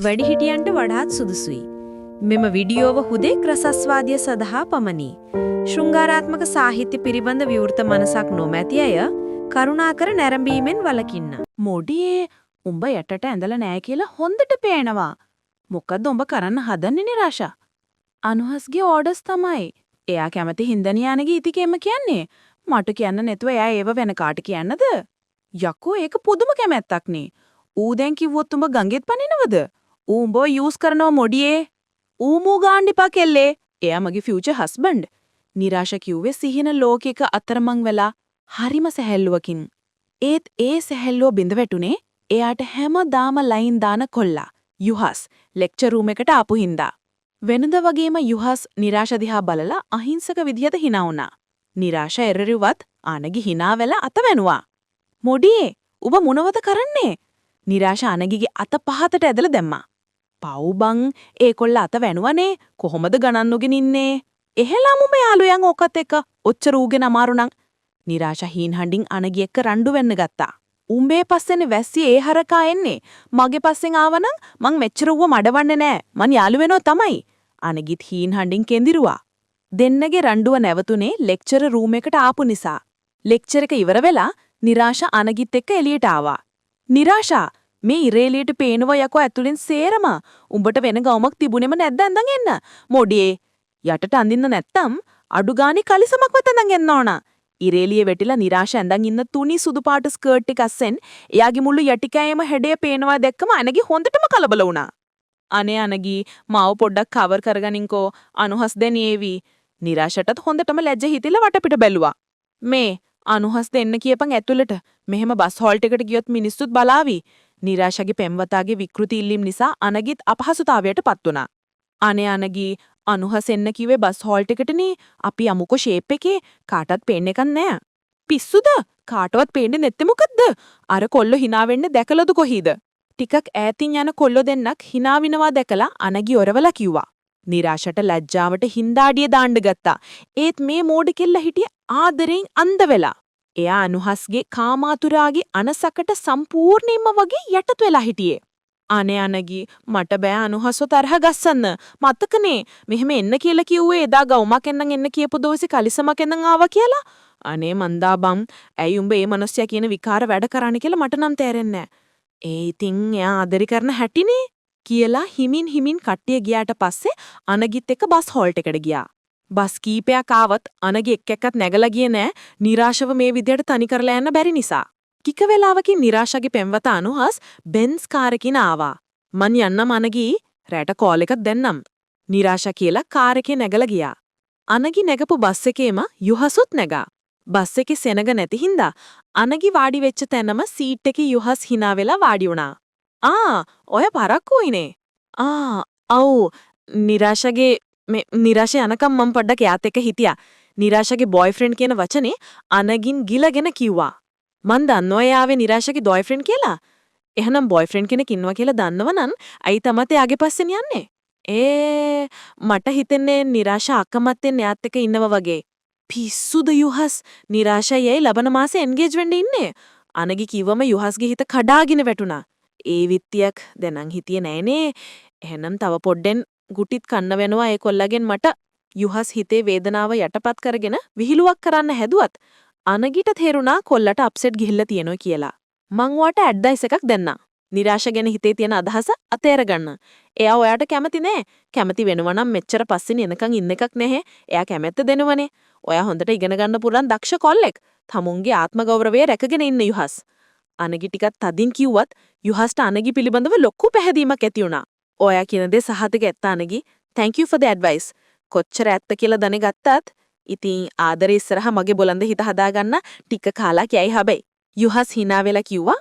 වැඩිහිටියන්ට වඩාත් සුදුසුයි. මෙම වීඩියෝව හුදෙක් රසස්වාදය සඳහා පමණි. ශෘංගාරාත්මක සාහිත්‍ය පිළිබඳ විවෘත මනසක් නොමැති අය කරුණාකර නැරඹීමෙන් වළකින්න. මොඩියේ උඹ යටට ඇඳලා නෑ කියලා හොඳට පේනවා. මොකද්ද උඹ කරන්න හදන්නේ නිරාෂා? අනුහස්ගේ ඕඩර්ස් තමයි. එයා කැමති හින්දනියානගේ ඉතිකෙම කියන්නේ. මට කියන්න නැතුව එයා ඒව වෙන කාට කියන්නද? යකෝ ඒක පුදුම කැමැත්තක් නේ. ඌ දැන් කිව්වොත් උඹ ගංගෙත් පනිනවද? ඌ උඹව යූස් කරනවා මොඩියේ. ඌ මූ ගාණ්ඩිපා කෙල්ලේ. එයා මගේ ෆියුචර් හස්බන්ඩ්. නිරාෂා කිව්වේ සිහින ලෝකයක අතරමං වෙලා හරිම සැහැල්ලුවකින්. ඒත් ඒ සැහැල්ලුව බිඳ වැටුනේ එයාට හැමදාම ලයින් දාන කොල්ලා යුහස් ලෙක්චර් රූම් එකට ආපු හින්දා. වෙනද වගේම යුහස් නිරාෂා දිහා බලලා අහිංසක විදියට hina වුණා. නිරාෂා එරරිවත් ආනගි hina වෙලා අත වැනුවා. මොඩියේ ඔබ මොනවද කරන්නේ? නිරාෂා ආනගිගේ අත පහතට ඇදලා දැම්මා. පව් බං ඒ කොල්ල අත වැනුවනේ කොහොමද ගණන් නොගෙන ඉන්නේ? එහෙලා මුඹ යාළුවයන් ඕකත් එක්ක ඔච්චර ඌගෙන අමාරු නම්. නිරාෂා හීන් හඬින් අනගි එක්ක රණ්ඩු වෙන්න ගත්තා. උඹේ පස්සෙනේ වැස්සි ඒ හරකා එන්නේ. මගේ පස්සෙන් ආවනම් මං මෙච්චර ඌව මඩවන්නේ නෑ. මං යාළු වෙනව තමයි. අනගිත් හීන් හඬින් කෙඳිරුවා. දෙන්නගේ රණ්ඩුව නැවතුනේ ලෙක්චර් රූම් එකට ආපු නිසා. ලෙක්චර් එක ඉවර වෙලා නිරාෂා අනගිත් එක්ක එළියට ආවා. නිරාෂා මේ ඉරේලියට පේනවා යකෝ ඇතුලෙන් සේරම. උඹට වෙන ගවමක් තිබුණෙම නැද්ද ඇඳන් එන්න. මොඩියේ යටට අඳින්න නැත්තම් අඩු ගානේ කලිසමක් වෙත ඇඳන් එන්න ඕන. ඉරේලියේ වෙටිලා නිරාෂා ඇඳන් ඉන්න තුනි සුදු පාට ස්කර්ට් එක අස්සෙන් එයාගේ මුළු යටිකයම හැඩය පේනවා දැක්කම අනගි හොඳටම කලබල වුණා. අනේ අනගි මාව පොඩ්ඩක් කවර් කරගනින්කෝ අනුහස් දෙනියේවි. නිරාෂටත් හොඳටම ලැජ්ජ හිතිලා වටපිට බැලුවා. මේ අනුහස් දෙන්න කියපන් ඇතුළට. මෙහෙම බස් හෝල්ට් එකට ගියොත් මිනිස්සුත් බලාවි. නිරාෂාගේ පෙම්වතාගේ විකෘති ඉල්ලීම් නිසා අනගිත් අපහසුතාවයටපත් වුණා. අනේ අනගි අනුහස් එන්න කිව්වේ බස් හෝල්ට් එකටනේ. අපි යමුකෝ ෂේප් එකේ. කාටවත් පේන්න එකක් නෑ. පිස්සුද? කාටවත් පේන්නේ නැත්තේ මොකද්ද? අර කොල්ල hina වෙන්නේ දැකලාද කොහීද? ටිකක් ඈතින් යන කොල්ල දෙන්නක් hina විනවා දැකලා අනගි ඔරවලා කිව්වා. නිරාෂට ලැජ්ජාවට හින්දාඩිය දාන්න ගත්තා. ඒත් මේ මෝඩ කෙල්ල හිටියේ ආදරෙන් අන්ධ වෙලා. එයා අනුහස්ගේ කාමාතුරාගේ අනසකට සම්පූර්ණයෙන්ම වගේ යටත් වෙලා හිටියේ. අනේ අනගි මට බෑ අනුහස්ව තරහ ගස්සන්න. මතකනේ මෙහෙම එන්න කියලා කිව්වේ එදා ගවුමක් එන්නන් එන්න කියපු දවසේ කලිසමක් එන්නන් ආවා කියලා. අනේ මන්දා බම් ඇයි උඹ මේ මිනිස්සයා කියන විකාර වැඩ කරන්නේ කියලා මට නම් තේරෙන්නේ නෑ. ඒ ඉතින් එයා ආදරි කරන හැටිනේ කියලා හිමින් කට්ටිය ගියාට පස්සේ අනගිත් එක්ක බස් හෝල්ට් එකට ගියා. බස් කීපයක් ආවත් අනගි එක් එක්කත් නැගලා ගියේ නෑ නිරාෂව මේ විදියට තනි කරලා යන්න බැරි නිසා. කික වෙලාවකින් නිරාෂාගේ පෙම්වත අනුහස් බෙන්ස් කාර් එකකින් ආවා. මන් යන්නම් අනගි රැට කෝල් එකක් දෙන්නම්. නිරාෂා කියලා කාර් එකේ නැගලා ගියා. අනගි නැගපු බස් එකේම යුහසුත් නැගා. බස් එකේ සෙනග නැති හින්දා අනගි වාඩි වෙච්ච තැනම සීට් එකේ යුහස් hina වෙලා වාඩි වුණා. ඔය පරක්කුයිනේ. ඔව් නිරාෂාගේ නිරාෂා යනකම් මම පොඩ්ඩක් යාත් එක්ක හිටියා. නිරාෂාගේ බොයිෆ්‍රෙන්ඩ් කියන වචනේ අනගින් ගිලගෙන කිව්වා. මන් දන්නවා එයාවේ නිරාෂාගේ බොයිෆ්‍රෙන්ඩ් කියලා. එහෙනම් බොයිෆ්‍රෙන්ඩ් කෙනෙක් ඉන්නවා කියලා දන්නවනම් අයි තමත් එයාගේ පස්සෙන් යන්නේ. මට හිතෙන්නේ නිරාෂා අකමැත්තෙන් එයාත් එක්ක ඉන්නවා වගේ. පිස්සුද යුහස්? නිරාෂා යයි ලබන මාසේ එන්ගේජ් වෙන්න ඉන්නේ. අනගි කිව්වම යුහස්ගේ හිත කඩාගෙන වැටුණා. ඒ විත්තියක් දැනන් හිතියේ නෑනේ. එහෙනම් තව පොඩ්ඩෙන් ගුටිත් කන්න වෙනවා ඒ කොල්ලගෙන් මට. යුහස් හිතේ වේදනාව යටපත් කරගෙන විහිළුවක් කරන්න හැදුවත් අනගිට තේරුණා කොල්ලට අප්සෙට් ගිහිල්ලා තියෙනවා කියලා. මං ඔයාට ඇඩ්වයිස් එකක් දෙන්නම්. නිරාෂා ගැන හිතේ තියෙන අදහස අතේර ගන්න. එයා ඔයාට කැමති නෑ. කැමති වෙනවා නම් මෙච්චර පස්සෙන් එනකන් ඉන්න එකක් නැහැ. එයා කැමැත්ත දෙනවනේ. ඔයා හොඳට ඉගෙන ගන්න පුරන් දක්ෂ කොල්ලෙක්. තමුන්ගේ ආත්ම ගෞරවය රැකගෙන ඉන්න යුහස්. අනගි ටිකක් තදින් කිව්වත් යුහස්ට අනගි පිළිබඳව ලොකු පැහැදීමක් ඇති වුණා. ඔයා කියන දේ සහතික ඇත්ත අනගි. thank you for the advice. කොච්චර ඇත්ත කියලා දැනගත්තත් ඉතින් ආදරේ ඉස්සරහා මගේ බොළඳ හිත හදාගන්න ටික කාලක් යයි හැබැයි. යුහස් hina වෙලා කිව්වා.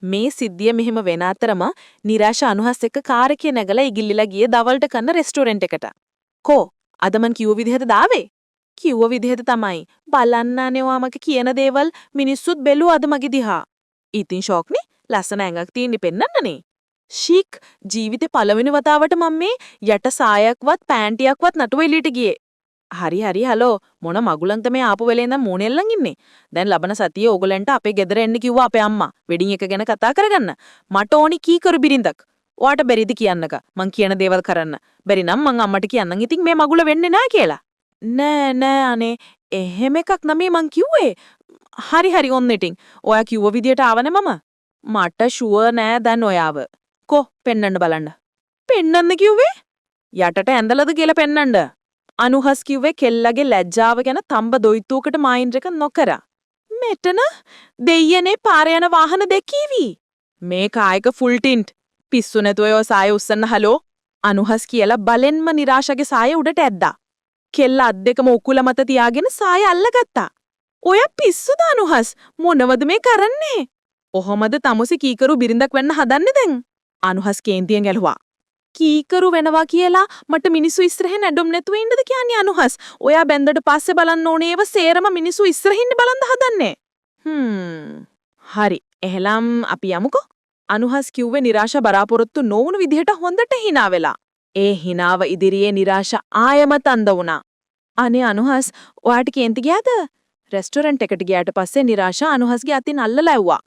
මේ සිද්ධිය මෙහෙම වෙන අතරම නිරාෂා අනුහස් එක්ක කාර් එකේ නැගලා ඉගිල්ලිලා ගියේ දවල්ට කන්න රෙස්ටෝරන්ට් එකට. අද මං කිව්ව විදිහට දාවේ? කිව්ව විදිහට තමයි. බලන්නානේ ඔයාමක කියන දේවල් මිනිස්සුත් බැලුවා අද මගේ දිහා. ඉතින් ෂොක්නේ. ලස්සන ඇඟක් තියෙන්න පෙන්නන්නනේ. ශීක් ජීවිතේ පළවෙනි වතාවට මම මේ යට සායක්වත් පෑන්ටියක්වත් නටුව එළියට ගියේ. හරි හලෝ මොන මගුලන්ත මේ ආපු වෙලේ ඉඳන් මෝනෙල්ලන් ඉන්නේ. දැන් ලබන සතියේ ඕගලන්ට අපේ ගෙදර එන්න කිව්වා අපේ අම්මා. වෙඩින් එක ගැන කතා කරගන්න. මට ඕනි කීකරු බිරිඳක්. ඔයාට බැරිද කියන්නක මං කියන දේවල් කරන්න. බැරි නම් මං අම්මට කියන්නම් ඉතින් මේ මගුල වෙන්නේ නැහැ කියලා. නෑ අනේ එහෙම එකක් නෙමෙයි මං කිව්වේ. හරි ඔන්න ඉතින්. ඔයා කිව්ව විදියට ආවනේ මම. මට ෂුවර් නෑ දැන් ඔයාව. කො පෙන්නන්න බලන්න. පෙන්නන්න කිව්වේ? යටට ඇඳලද කියලා පෙන්නන්න. අනුහස් කිව්වේ කෙල්ලගේ ලැජ්ජාව ගැන තඹ දොයිතුවකට මයින්ඩ් එක නොකර. මෙතන දෙයියනේ පාර යන වාහන දෙකීවි. මේ කායක ෆුල් ටින්ට්. පිස්සු නැතුව ඔය සාය උස්සන්න හලෝ. අනුහස් කියලා බලෙන්ම නිරාශගේ සාය උඩට ඇද්දා. කෙල්ල අත් දෙකම උකුල මත තියාගෙන සාය අල්ලගත්තා. ඔය පිස්සුද අනුහස් මොනවද මේ කරන්නේ? ඔහොමද තමුසි කීකරු බිරිඳක් වෙන්න හදන්නේ දැන්? අනුහස් කේන්තියෙන් ගැලුවා. කීකරු වෙනවා කියලා මට මිනිස්සු ඉස්සරහින් ඇඩොම් නැතුව ඉන්නද කියන්නේ අනුහස්? ඔයා බැන්දට පස්සේ බලන්න ඕනේ ඒව සේරම මිනිස්සු ඉස්සරහින් බලන්න හදන්නේ. හරි. එහෙනම් අපි යමුකෝ. අනුහස් කිව්වේ නිරාශා බලාපොරොත්තු නොවුණු විදිහට හොඳට hina වෙලා. ඒ hinaව ඉදිරියේ නිරාශා ආයමත් අඳ වුණා. අනේ අනුහස් ඔයාට කේන්ති ගියාද? රෙස්ටොරන්ට් එකට ගියාට පස්සේ නිරාශා අනුහස්ගේ අතින් අල්ලලා ඇව්වා.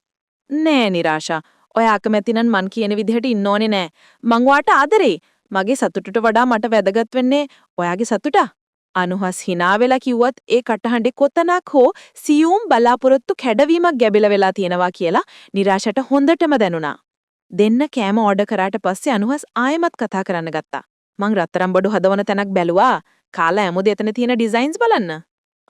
නෑ නිරාශා ඔයා අකමැති නම් මං කියන විදිහට ඉන්න ඕනේ නෑ. මං වාට ආදරේ. මගේ සතුටට වඩා මට වැදගත් වෙන්නේ ඔයාගේ සතුට. අනුහස් hina වෙලා කිව්වත් ඒ කටහඬේ කොතනක් හෝ සියුම් බලාපොරොත්තු කැඩවීමක් ගැබිලා වෙලා තියෙනවා කියලා නිරාශට හොඳටම දැනුණා. දෙන්න කෑම ඕඩර් කරාට පස්සේ අනුහස් ආයෙමත් කතා කරන්න ගත්තා. මං රත්තරන් බඩු හදවන තැනක් බැලුවා. කාලා ඇමුද එතන තියෙන ඩිසයින්ස් බලන්න.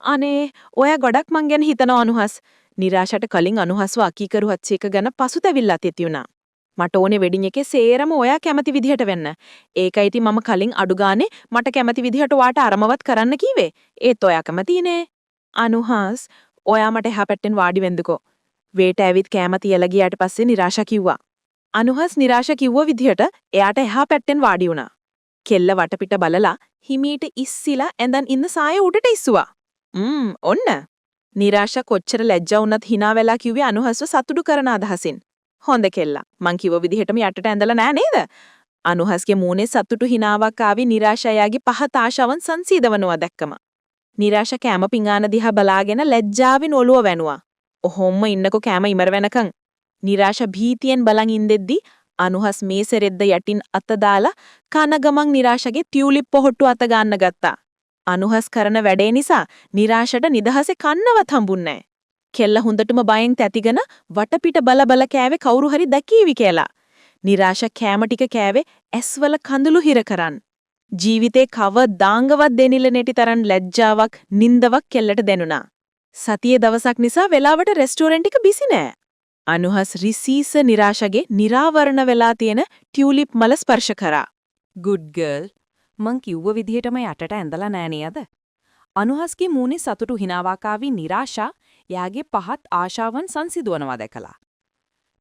අනේ ඔයා ගොඩක් මං ගැන හිතනවා අනුහස්. නිරාශට කලින් අනුහස්ව අකීකරු හච්චේක ගැන පසුතැවිල්ලත් ඇති වුණා. මට ඕනේ වෙඩින් එකේ සේරම ඔයා කැමති විදිහට වෙන්න. ඒකයි ඉතින් මම කලින් අඩු ගානේ මට කැමති විදිහට ඔයාට අරමවත් කරන්න කිව්වේ. ඒත් ඔයා කැමතිනේ. අනුහස් ඔයා මට එහා පැත්තෙන් වාඩි වෙන්නකෝ. වේට ඇවිත් කැම තියලා ගියාට පස්සේ නිරාශා කිව්වා. අනුහස් නිරාශා කිව්ව විදිහට එයාට එහා පැත්තෙන් වාඩි වුණා. කෙල්ල වටපිට බලලා හිමීට ඉස්සිලා ඇඳන් ඉන්න සාය උඩට ඉස්සුවා. ඔන්න. නිරාශා කොච්චර ලැජ්ජා වුණත් hina වෙලා කිව්වේ අනුහස්ව සතුටු කරන අදහසින්. හොඳ කෙල්ලා. මං කිව්ව විදිහටම යටට ඇඳලා නෑ නේද? අනුහස්ගේ මූණේ සතුටු hinaවක් ආවි නිරාශායාගේ පහත ආශාවන් සංසීදවනවා දැක්කම. නිරාශා කැම පිඟාන දිහා බලාගෙන ලැජ්ජාවෙන් ඔළුව වැනුවා. ඔහොම්ම ඉන්නකෝ කැම ඉමර වෙනකන්. නිරාශා භීතියෙන් බලන් ඉඳෙද්දි අනුහස් මේසෙරෙද්ද යටින් අත දාලා කන ගමන් නිරාශාගේ ටියුලිප් පොහොට්ටු අත ගන්න ගත්තා. අනුහස් කරන වැඩේ නිසා නිරාශට නිදහසේ කන්නවත් හම්බුන්නේ නැහැ. කෙල්ල හොඳටම බයෙන් තැතිගෙන වටපිට බල කෑවේ කවුරු හරි දැකීවි කියලා. නිරාශා කෑම ටික කෑවේ ඇස්වල කඳුළු හිර කරන්. ජීවිතේ කවදාංගවත් දෙනිල නැටි තරම් ලැජ්ජාවක් නින්දාවක් කෙල්ලට දැනුණා. සතියේ දවසක් නිසා වෙලාවට රෙස්ටොරන්ට් එක බිසි නෑ. අනුහස් රිසීස නිරාශගේ නිරාවරණ වෙලා තියෙන ටියුලිප් මල ස්පර්ශ කරා. good girl මං කිව්ව විදිහටම යටට ඇඳලා නෑ නේද? අනුහස්ගේ මූණේ සතුටු හිනාවක් ආවි නිරාශා යාගේ පහත් ආශාවන් සංසිඳවනවා දැකලා.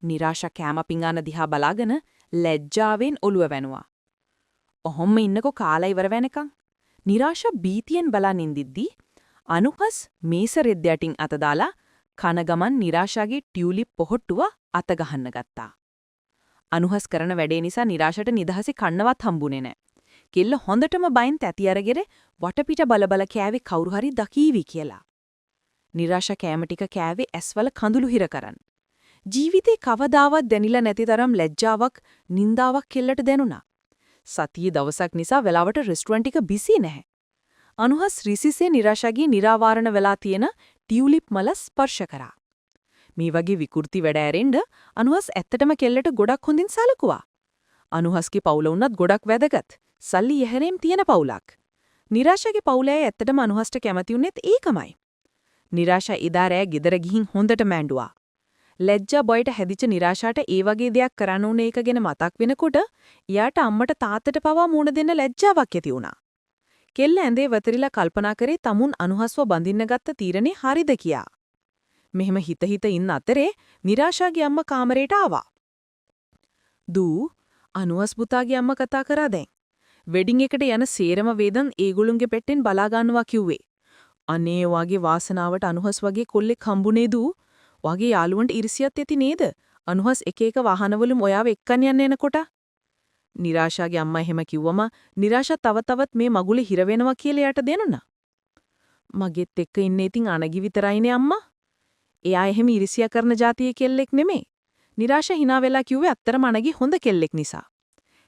නිරාශා කැම පිඟාන දිහා බලාගෙන ලැජ්ජාවෙන් ඔළුව වැනුවා. ඔහොම්ම ඉන්නකෝ කාලා ඉවර වෙනකන්. නිරාශා බීතියෙන් බලන් ඉඳිද්දි අනුහස් මේස රෙද්ද යටින් අත දාලා කන ගමන් නිරාශාගේ ටියුලිප් පොහොට්ටුව අත ගහන්න ගත්තා. අනුහස් කරන වැඩේ නිසා නිරාශට නිදහසේ කන්නවත් හම්බුනේ නැහැ. කෙල්ල හොඳටම බයින් තැති අරගෙන වටපිට බල කෑවේ කවුරු හරි දකීවි කියලා. නිරාශා කෑම ටික කෑවේ ඇස්වල කඳුළු හිර කරන්. ජීවිතේ කවදාවත් දැනිලා නැති තරම් ලැජ්ජාවක්, නින්දාවක් කෙල්ලට දැනුණා. සතියේ දවසක් නිසා වෙලාවට රෙස්ටොරන්ට් එක බිසි නැහැ. අනුහස් රිසිසේ නිරාශාගේ නිරාවරණ වෙලා තියෙන ටියුලිප් මල ස්පර්ශ කරා. මේ වගේ විකෘති වැඩ ඇරෙන්න අනුහස් ඇත්තටම කෙල්ලට ගොඩක් හොඳින් සැලකුවා. අනුහස්ගේ පවුල වුණත් ගොඩක් වැදගත්. සල්ලි යහැරෙම් තියෙන පවුලක්. නිරාශාගේ පවුලේ ඇත්තටම අනුහස්ට කැමති උනේත් ඒකමයි. නිරාශා ඉදා රෑ ගෙදර ගිහින් හොඳට මෑඬුවා. ලැජ්ජා බොයට හැදිච්ච නිරාශාට ඒ වගේ දෙයක් කරන්න උනේ එක ගැන මතක් වෙනකොට එයාට අම්මට තාත්තට පවා මුණ දෙන්න ලැජ්ජාවක් ඇති වුණා. කෙල්ල ඇඳේ වතරිලා කල්පනා කරේ තමුන් අනුහස්ව බඳින්න ගත්ත තීරණේ හරිද කියා. මෙහෙම හිත ඉන්න අතරේ නිරාශාගේ අම්මා කාමරේට ආවා. "දූ, අනුහස් පුතාගේ අම්මා කතා කරා දැන්. වෙඩින් එකට යන සේරම වේදන් ඒගොල්ලුන්ගේ පෙට්ටෙන් බලා ගන්නවා කිව්වේ. අනේ වාගේ වාසනාවට අනුහස් වගේ කොල්ලෙක් හම්බුනේ දූ. වාගේ යාළුවන්ට ඉරිසියත් ඇති නේද? අනුහස් එක වාහනවලුම් ඔයාව එක්කන් යන්න එනකොට." නිරාශාගේ අම්මා එහෙම කිව්වම නිරාශා තව තවත් මේ මගුලේ හිර වෙනවා කියලා යට දෙනුණා. "මගෙත් එක්ක ඉන්නේ ඉතින් අනගි විතරයිනේ අම්මා. එයා එහෙම ඉරිසියා කරන જાතියේ කෙල්ලෙක් නෙමෙයි." නිරාශා hina වෙලා කිව්වේ අත්‍තරම අනගි හොඳ කෙල්ලෙක් නිසා.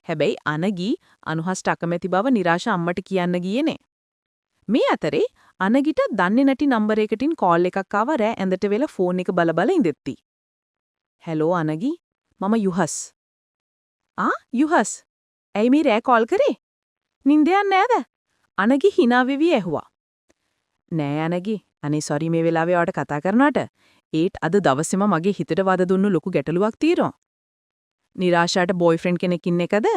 හැබැයි අනගී අනුහස්ට අකමැති බව නිරාශා අම්මට කියන්න ගියේ නේ. මේ අතරේ අනගිට දන්නේ නැති නම්බර් එකකින් කෝල් එකක් ආවා රෑ ඇඳට වෙලා ෆෝන් එක බල බල ඉඳෙත්ති. "හැලෝ අනගී මම යුහස්." යුහස්. ඇයි මේ රෑ කෝල් කරේ? නින්ද යන්නේ නැද? අනගී hina වෙවි ඇහුවා. "නෑ අනගී. අනේ සෝරි මේ වෙලාවේ ඔයාට කතා කරනවට. ඒත් අද දවසේම මගේ හිතට වද දුන්නු ලොකු ගැටලුවක් තියෙනවා." නිරාශාට බොයිෆ්‍රෙන්ඩ් කෙනෙක් ඉන්න එකද?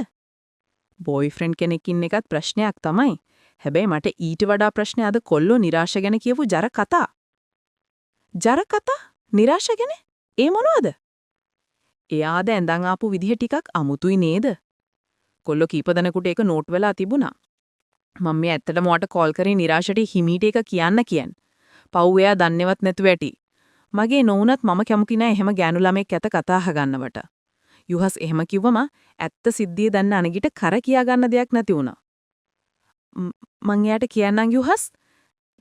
බොයිෆ්‍රෙන්ඩ් කෙනෙක් ඉන්න එකත් ප්‍රශ්නයක් තමයි. හැබැයි මට ඊට වඩා ප්‍රශ්නේ අද කොල්ලෝ නිරාශා ගැන කියපු ජර කතා. ජර කතා? නිරාශා ගැන? ඒ මොනවද? එයාද ඇඳන් ආපු විදිහ ටිකක් අමුතුයි නේද? කොල්ලෝ කීප දෙනෙකුට ඒක නෝට් වෙලා තිබුණා. මම මේ ඇත්තටම ඔයාට කෝල් කරේ නිරාශට හිමීට එක කියන්න කියන්. පව් එයා දන්නේවත් නැතුව ඇටි. මගේ නෝනත් මම කැමති නෑ එහෙම ගෑනු ළමෙක් ඇත කතා අහගන්නවට. යුහස් එහෙම කිව්වම ඇත්ත සිද්ධිය දන්න අනගිට කර කියා ගන්න දෙයක් නැති වුණා. මං එයාට කියන්නම් යුහස්.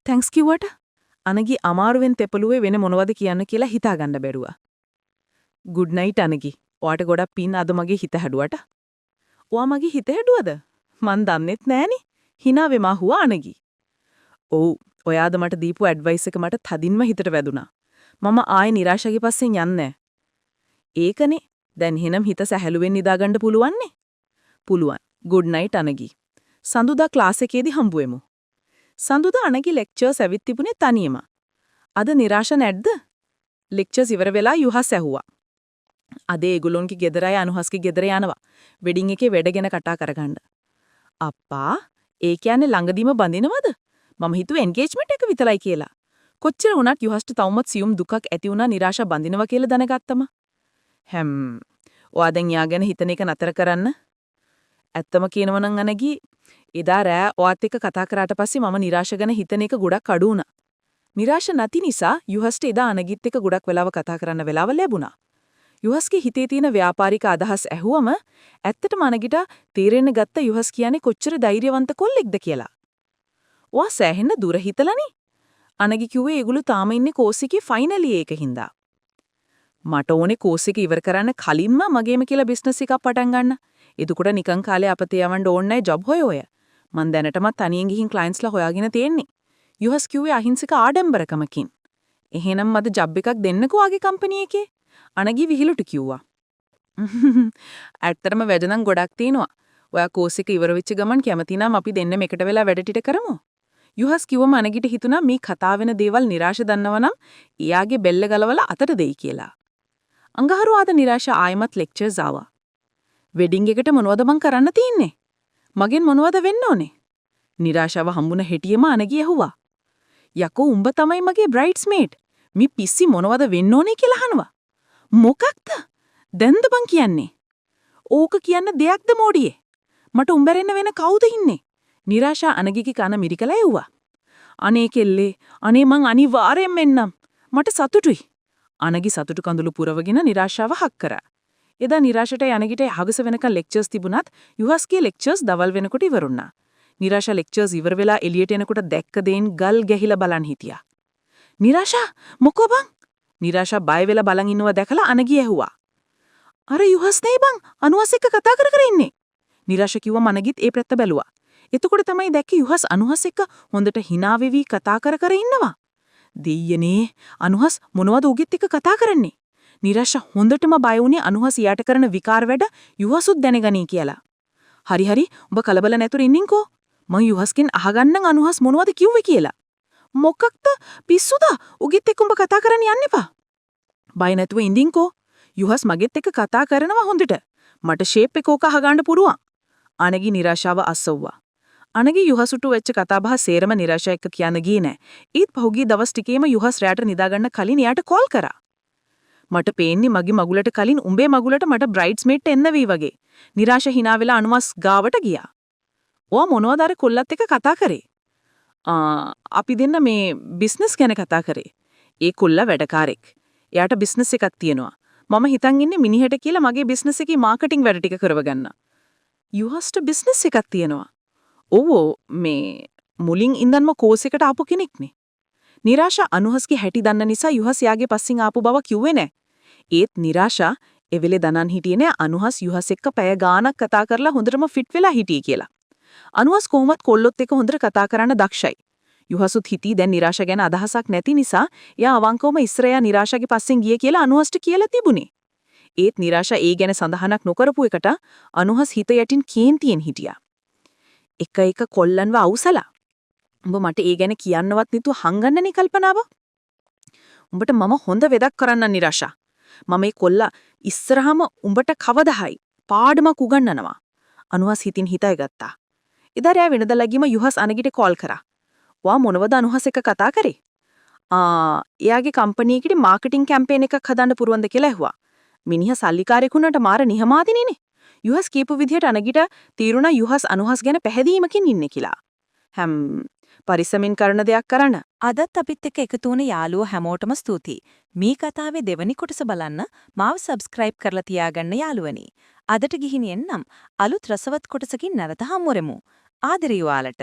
තැන්ක්ස් කිව්වට. අනගි අමාරුවෙන් තෙපළුවේ වෙන මොනවද කියන්න කියලා හිතාගන්න බැරුවා. Good night අනගි. ඔයාට ගොඩක් පින් අද මගේ හිත හැදුවට. ඔයා මගේ හිත හැදුවද? මන් දන්නෙත් නෑනේ. hina වෙම අහුවා අනගි. ඔව් ඔයාද මට දීපු ඇඩ්වයිස් එක මට තදින්ම හිතට වැදුනා. මම ආයේ නිරාශාගේ පස්සෙන් යන්නේ. ඒකනේ. දැන් එහෙනම් හිත සැහැලුවෙන් නිදාගන්න පුළුවන්නේ? පුළුවන්. Good night Anagi. සඳුදා ක්ලාස් එකේදී හම්බුවෙමු. සඳුදා අනගි ලෙක්චර්ස් ඇවිත් තිබුණේ තනියම. අද නිරාශා නැද්ද? ලෙක්චර්ස් ඉවර වෙලා යුහස් ඇහුවා. අද ඒගොල්ලොන්ගේ ගෙදර අය අනුහස්ගේ ගෙදර යනවා. වෙඩින් එකේ වැඩ ගැන කතා කරගන්න. අප්පා ඒ කියන්නේ ළඟදීම බඳිනවද? මම හිතුවේ එන්ගේජ්මන්ට් එක විතරයි කියලා. කොච්චර වුණත් යුහස්ට තවමත් සියුම් දුකක් ඇති වුණා නිරාශා බඳිනවා කියලා දැනගත්තම. ඔයා දැන් යා ගැන හිතන එක නතර කරන්න. ඇත්තම කියනවා නම් අනගි එදා රෑ ඔයාත් එක්ක කතා කරාට පස්සේ මම නිරාශා ගැන හිතන එක ගොඩක් අඩු වුණා. නිරාශා නැති නිසා යුහස්ට එදා අනගිත් එක්ක ගොඩක් වෙලාව කතා කරන්න වෙලාව ලැබුණා. යුහස්ගේ හිතේ තියෙන ව්‍යාපාරික අදහස් ඇහුවම ඇත්තටම අනගිට තීරෙන්න ගත්ත යුහස් කියන්නේ කොච්චර ධෛර්යවන්ත කොල්ලෙක්ද කියලා. ඔයා සෑහෙන්න දුර හිතලානේ. අනගි කිව්වේ ඒගොල්ලෝ තාම ඉන්නේ කෝස් එකේ ෆයිනල් එකේ හින්දා. මට ඕනේ කෝස් එක ඉවර කරන්න කලින්ම මගේම කියලා බිස්නස් එකක් පටන් ගන්න. එතකොට නිකන් කාලේ අපතේ යවන්න ඕනේ නැහැ ජොබ් හොය. මං දැනටමත් තනියෙන් ගිහින් ක්ලයන්ට්ස්ලා හොයාගෙන තියෙන්නේ. යුහස් කිව්වේ අහිංසක ආඩම්බරකමකින්. එහෙනම් මට ජොබ් එකක් දෙන්නකෝ ආගේ කම්පැනි එකේ. අනගි විහිළුට කිව්වා. ඇත්තටම වැඩ නම් ගොඩක් තියෙනවා. ඔයා කෝස් එක ඉවර වෙච්ච ගමන් කැමති නම් අපි දෙන්නෙම එකට වෙලා වැඩ ටික කරමු. යුහස් කිව්වම අනගිට හිතුණා මේ කතා වෙන දේවල් නිරාශ දන්නවනම් එයාගේ බෙල්ල ගලවලා අතට දෙයි කියලා. අඟහරුවාද නිරාශා ආයමත් ලෙක්චර්ස් ආවා. වෙඩින් එකට මොනවද මං කරන්න තියෙන්නේ? මගෙන් මොනවද වෙන්න ඕනේ? නිරාශාව හම්බුන හෙටියෙම අනගි ඇහුවා. යකෝ උඹ තමයි මගේ බ්‍රයිඩ්ස්මේඩ්. මේ පිස්සි මොනවද වෙන්න ඕනේ කියලා අහනවා. මොකක්ද? දැන්ද බං කියන්නේ? ඕක කියන්න දෙයක්ද මොඩියේ? මට උඹරෙන්න වෙන කවුද ඉන්නේ? නිරාශා අනගිගේ කන මිරිකලා ඇහුවා. අනේ කෙල්ලේ, අනේ මං අනිවාර්යෙන් එන්නම්. මට සතුටුයි. අනගි සතුටු කඳුළු පුරවගෙන නිරාශාව හක් කරා. එදා නිරාශට අනගිට හවස වෙනකන් ලෙක්චර්ස් තිබුණත් යුහස්ගේ ලෙක්චර්ස් දවල් වෙනකොට ඉවරුණා. නිරාශා ලෙක්චර්ස් ඉවර වෙලා එළියට එනකොට දැක්ක දේන් ගල් ගැහිලා බලන් හිටියා. නිරාශා මොකෝ බං? නිරාශා බය වෙලා බලන් ඉන්නවා දැකලා අනගි ඇහුවා. අර යුහස් නේ බං අනුහස් එක්ක කතා කර ඉන්නේ. නිරාශා කිව්වම අනගිත් ඒ පැත්ත බැලුවා. එතකොට තමයි දැක්කේ යුහස් අනුහස් එක්ක හොඳට hina වෙවි කතා කර ඉන්නවා. දෙයියනේ අනුහස් මොනවද උගෙත් එක්ක කතා කරන්නේ? නිරාශා හොඳටම බය වුණේ අනුහස් යාට කරන විකාර වැඩ යුහසුත් දැනගනී කියලා. හරි උඹ කලබල නැතුව ඉන්නින්කෝ. මං යුහස්ගෙන් අහගන්නම් අනුහස් මොනවද කිව්වේ කියලා. මොකක්ද පිස්සුද? උගෙත් එක්ක උඹ කතා කරන්න යන්න එපා. බය නැතුව ඉඳින්කෝ. යුහස් මගෙත් එක්ක කතා කරනවා හොඳට. මට ෂේප් එක ඕක අහගන්න පුරුවන්. අනගි නිරාශාව අස්සව්වා. අනගි යුහසුට වෙච්ච කතාබහ සේරම නිරාශා එක්ක කියන්න ගියේ නෑ. ඊත් පහුගිය දවස් ටිකේම යුහස් රැට නිදාගන්න කලින් එයාට කෝල් කරා. මට පේන්නේ මගේ මගුලට කලින් උඹේ මගුලට මට බ්‍රයිඩ්ස්මේඩ් එන්න වී වගේ. නිරාශා hina වෙලා අනුමස් ගාවට ගියා. ඔයා මොනවද අර කොල්ලත් එක්ක කතා කරේ? අපි දෙන්න මේ බිස්නස් ගැන කතා කරේ. ඒ කොල්ලා වැඩකාරෙක්. එයාට බිස්නස් එකක් තියෙනවා. මම හිතන් ඉන්නේ මිනිහට කියලා මගේ බිස්නස් එකේ මාකටිං වැඩ ටික කරවගන්න. යුහස්ට බිස්නස් එකක් තියෙනවා. ඔව් මේ මුලින් ඉඳන්ම කෝස් එකට ආපු කෙනෙක්නේ. නිරාශා අනුහස්ගේ හැටි දන්න නිසා යුහස් යාගේ පස්සෙන් ආපු බව කිව්වේ නෑ. ඒත් නිරාශා ඒ වෙලේ දනන් හිටියේ අනුහස් යුහස් එක්ක පැය ගාණක් කතා කරලා හොඳටම ෆිට වෙලා හිටියේ කියලා. අනුහස් කොහොමත් කොල්ලොත් එක්ක හොඳට කතා කරන්න දක්ෂයි. යුහසුත් හිතී දැන් නිරාශ ගැන අදහසක් නැති නිසා එයා අවංකවම ඉස්සරයා නිරාශගේ පස්සෙන් ගියේ කියලා අනුහස්ට කියලා තිබුණේ. ඒත් නිරාශා ඒ ගැන සඳහනක් නොකරපු එකට අනුහස් හිත යටින් කේන්තියෙන් හිටියා. එක කොල්ලන්ව අවුසලා. උඹ මට ඒ ගැන කියන්නවත් නිතු හංගන්නනේ කල්පනාව. උඹට මම හොඳ වෙදක් කරන්න නිරාශා. මම මේ කොල්ලා ඉස්සරහම උඹට කවදාහයි පාඩමක් උගන්වනවා. අනුහස් හිතින් හිතයි ගත්තා. එදා රෑ වෙනදා ලගිම යුහස් අනගිට කෝල් කරා. වා මොනවද අනුහස් එක්ක කතා කරේ? එයාගේ කම්පැනි එකේ මාකටිං කැම්පේන් එකක් හදන්න පුරුවන්ද කියලා ඇහුවා. මිනිහා සල්ලිකාරයෙකුනට මාර නිහමාදිනේනේ. යුහස් කියපු විදිහට අනගිට තීරුණා යුහස් අනුහස් ගැන පැහැදීමකින් ඉන්නේ කියලා. පරිස්සමින් කරන දෙයක් කරන්න. අදත් අපිත් එක්ක එකතු වුණ යාළුවෝ හැමෝටම ස්තුතියි. මේ කතාවේ දෙවනි කොටස බලන්න මාව සබ්ස්ක්‍රයිබ් කරලා තියාගන්න යාළුවනි. අදට ගිහින් එන්නම් අලුත් රසවත් කොටසකින් නැවත හමුවෙමු. ආදරේ ඔයාලට.